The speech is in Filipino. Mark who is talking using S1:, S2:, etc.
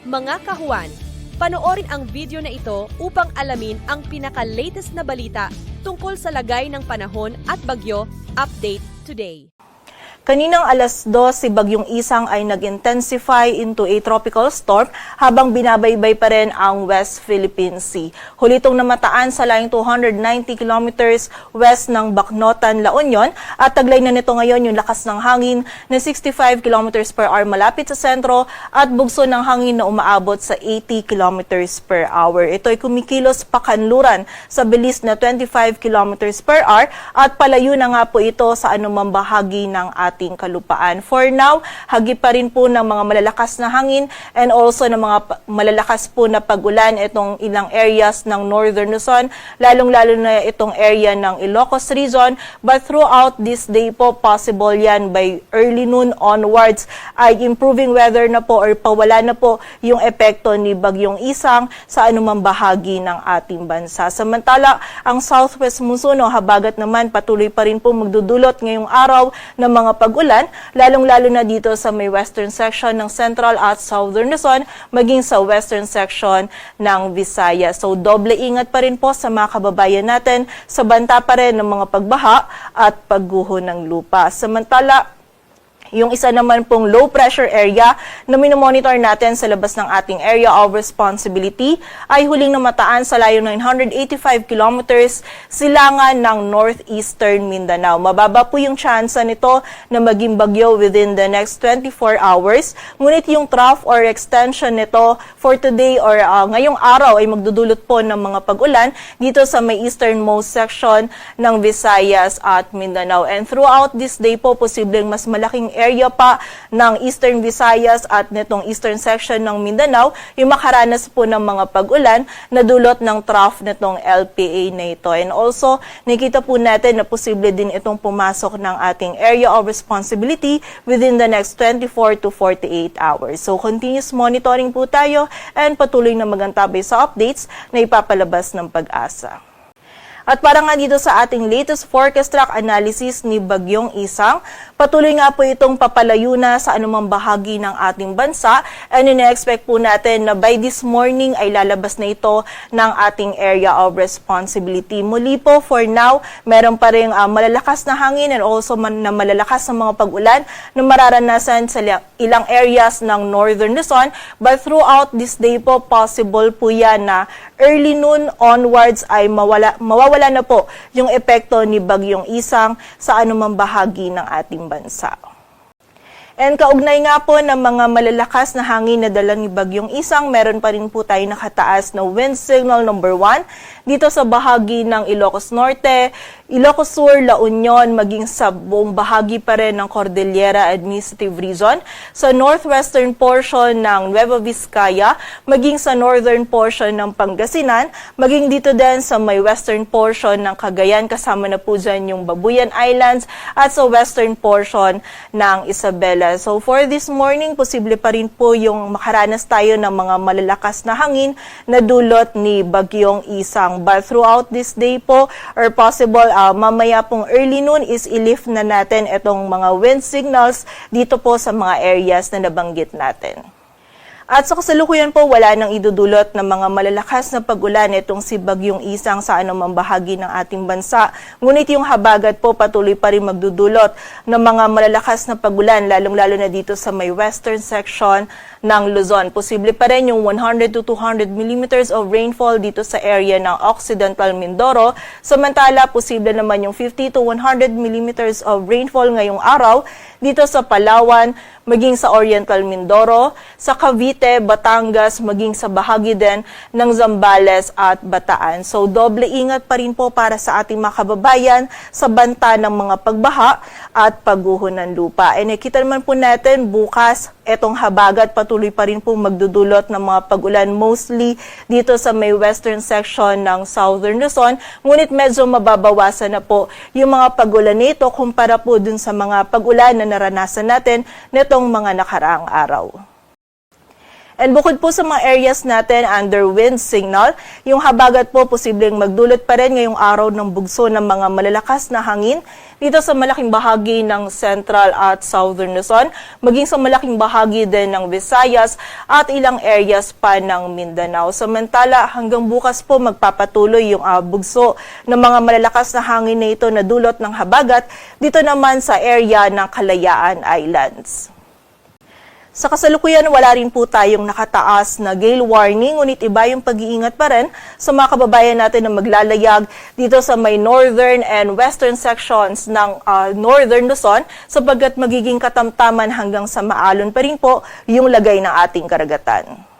S1: Mga kahuan, panoorin ang video na ito upang alamin ang pinaka-latest na balita tungkol sa lagay ng panahon at bagyo. Update today.
S2: Kaninang alas 2, si Bagyong Isang ay nag-intensify into a tropical storm habang binabaybay pa rin ang West Philippine Sea. Huli itong namataan sa layong 290 kilometers west ng Bacnotan, La Union at taglay na nito ngayon yung lakas ng hangin na 65 kilometers per hour malapit sa sentro at bugso ng hangin na umaabot sa 80 kilometers per hour. Ito ay kumikilos pakanluran sa bilis na 25 kilometers per hour at palayo na nga po ito sa anumang bahagi ng ating kalupaan. For now, hagi pa rin po ng mga malalakas na hangin and also ng mga malalakas po na pag-ulan itong ilang areas ng Northern Luzon, lalong-lalo na itong area ng Ilocos region. But throughout this day po, possible yan by early noon onwards ay improving weather na po or pawala na po yung epekto ni Bagyong Isang sa anumang bahagi ng ating bansa. Samantala, ang southwest monsoon o habagat naman patuloy pa rin po magdudulot ngayong araw ng mga pag-ulan, lalong-lalo na dito sa may western section ng Central at Southern Luzon, maging sa western section ng Visayas. So, doble ingat pa rin po sa mga kababayan natin sa banta pa rin ng mga pagbaha at pagguho ng lupa. Samantala, yung isa naman pong low pressure area na minomonitor natin sa labas ng ating area of responsibility ay huling namataan sa layo 985 kilometers silangan ng northeastern Mindanao. Mababa po yung tsansa nito na maging bagyo within the next 24 hours. Ngunit yung trough or extension nito for today or ngayong araw ay magdudulot po ng mga pag-ulan dito sa may easternmost section ng Visayas at Mindanao. And throughout this day po, posibleng mas malaking area pa ng Eastern Visayas at nitong eastern section ng Mindanao yung makaranas po ng mga pag-ulan na dulot ng trough nitong LPA na ito. And also, nakita po natin na posible din itong pumasok ng ating area of responsibility within the next 24 to 48 hours. So, continuous monitoring po tayo and patuloy na magantabay sa updates na ipapalabas ng Pag-asa. At para nga dito sa ating latest forecast track analysis ni Bagyong Isang, patuloy nga po itong papalayo na sa anumang bahagi ng ating bansa and ina-expect po natin na by this morning ay lalabas na ito ng ating area of responsibility. Muli po, for now, meron pa rin malalakas na hangin and also na malalakas na mga pag-ulan na mararanasan sa ilang areas ng Northern Luzon. But throughout this day po, possible po yan na early noon onwards ay mawawala na po yung epekto ni Bagyong Isang sa anumang bahagi ng ating bansa. And kaugnay nga po ng mga malalakas na hangin na dala ni Bagyong Isang, meron pa rin po tayo nakataas na wind signal number 1 dito sa bahagi ng Ilocos Norte, Ilocos Sur, La Union, maging sa buong bahagi pa rin ng Cordillera Administrative Region, sa northwestern portion ng Nueva Vizcaya, maging sa northern portion ng Pangasinan, maging dito din sa may western portion ng Cagayan, kasama na po dyan yung Babuyan Islands, at sa western portion ng Isabela. So for this morning, posible pa rin po yung makaranas tayo ng mga malalakas na hangin na dulot ni Bagyong Isang. But throughout this day po, or possible mamaya pong early noon is i-lift na natin itong mga wind signals dito po sa mga areas na nabanggit natin. At sa kasalukuyan po, wala nang idudulot ng mga malalakas na pag-ulan itong si Bagyong Isang sa anumang bahagi ng ating bansa. Ngunit yung habagat po patuloy pa rin magdudulot ng mga malalakas na pag-ulan, lalong-lalo na dito sa may western section ng Luzon. Posible pa rin yung 100 to 200 millimeters of rainfall dito sa area ng Occidental Mindoro. Samantala, posible naman yung 50 to 100 millimeters of rainfall ngayong araw dito sa Palawan, maging sa Oriental Mindoro, sa Cavite, Batangas, maging sa bahagi din ng Zambales at Bataan. So, doble ingat pa rin po para sa ating mga kababayan sa banta ng mga pagbaha at pagguho ng lupa. E nakita naman po natin bukas, etong habagat patuloy pa rin po magdudulot ng mga pag-ulan mostly dito sa may western section ng Southern Luzon. Ngunit medyo mababawasan na po yung mga pag-ulan nito kumpara po dun sa mga pag-ulan na naranasan natin nitong mga nakaraang araw. And bukod po sa mga areas natin under wind signal, yung habagat po posibleng magdulot pa rin ngayong araw ng bugso ng mga malalakas na hangin dito sa malaking bahagi ng Central at Southern Luzon, maging sa malaking bahagi din ng Visayas at ilang areas pa ng Mindanao. Samantala, hanggang bukas po magpapatuloy yung bugso ng mga malalakas na hangin na ito na dulot ng habagat dito naman sa area ng Kalayaan Islands. Sa kasalukuyan, wala rin po tayong nakataas na gale warning, ngunit iba yung pag-iingat pa rin sa mga kababayan natin na maglalayag dito sa may northern and western sections ng northern Luzon sapagkat magiging katamtaman hanggang sa maalon pa rin po yung lagay ng ating karagatan.